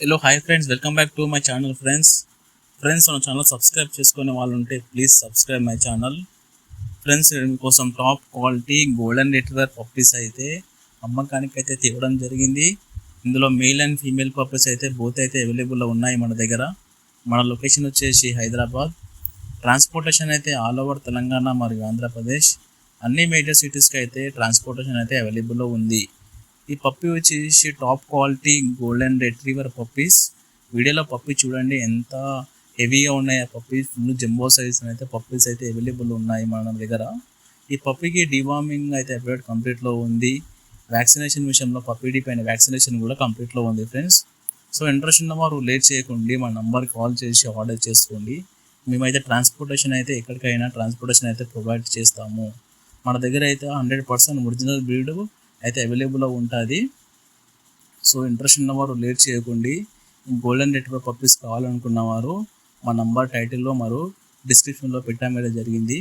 Hello hi friends, welcome back to my channel friends మన channel subscribe చేసుకునే వాళ్ళు ఉంటే please subscribe my channel. Friends, మీకోసం top quality golden retriever puppies అయితే అమ్మకానికి అయితే తేవడం జరిగింది. ఇందులో మేల్ అండ్ ఫీమేల్ పప్పీస్ అయితే బోత్ అయితే అవైలబుల్లో ఉన్నాయి మన దగ్గర. మన లొకేషన్ వచ్చేసి హైదరాబాద్. ట్రాన్స్పోర్టేషన్ అయితే ఆల్ ఓవర్ తెలంగాణ మరియు ఆంధ్రప్రదేశ్ అన్ని మేజర్ సిటీస్కి అయితే ట్రాన్స్పోర్టేషన్ అయితే అవైలబుల్లో ఉంది. ఈ పప్పి వచ్చేసి top quality golden retriever puppies. వీడియోలో పప్పి చూడండి ఎంత హెవీగా ఉన్నాయి. ఆ పప్పీస్ ఫుల్ జంబో సైజ్ అయితే పప్పీస్ అయితే అవైలబుల్ ఉన్నాయి మన దగ్గర. ఈ పప్పికి డివార్మింగ్ అయితే అప్డేట్ కంప్లీట్లో ఉంది. వ్యాక్సినేషన్ విషయంలో పప్పి పైన వ్యాక్సినేషన్ కూడా కంప్లీట్లో ఉంది ఫ్రెండ్స్. సో ఇంట్రెస్ట్ ఉన్నవారు లేట్ చేయకండి, మా నంబర్కి కాల్ చేసి ఆర్డర్ చేసుకోండి. మేమైతే ట్రాన్స్పోర్టేషన్ అయితే ఎక్కడికైనా ట్రాన్స్పోర్టేషన్ అయితే ప్రొవైడ్ చేస్తాము. మన దగ్గర అయితే 100% ఒరిజినల్ బ్రీడ్ అయితే అవైలబుల్లో ఉంటుంది. సో ఇంట్రెస్ట్ ఉన్నవారు లేట్ చేయకండి. గోల్డెన్ రిట్రీవర్ పప్పీస్ కావాలనుకున్నవారు మా నంబర్ టైటిల్లో మరియు డిస్క్రిప్షన్లో పెట్టడం జరిగింది.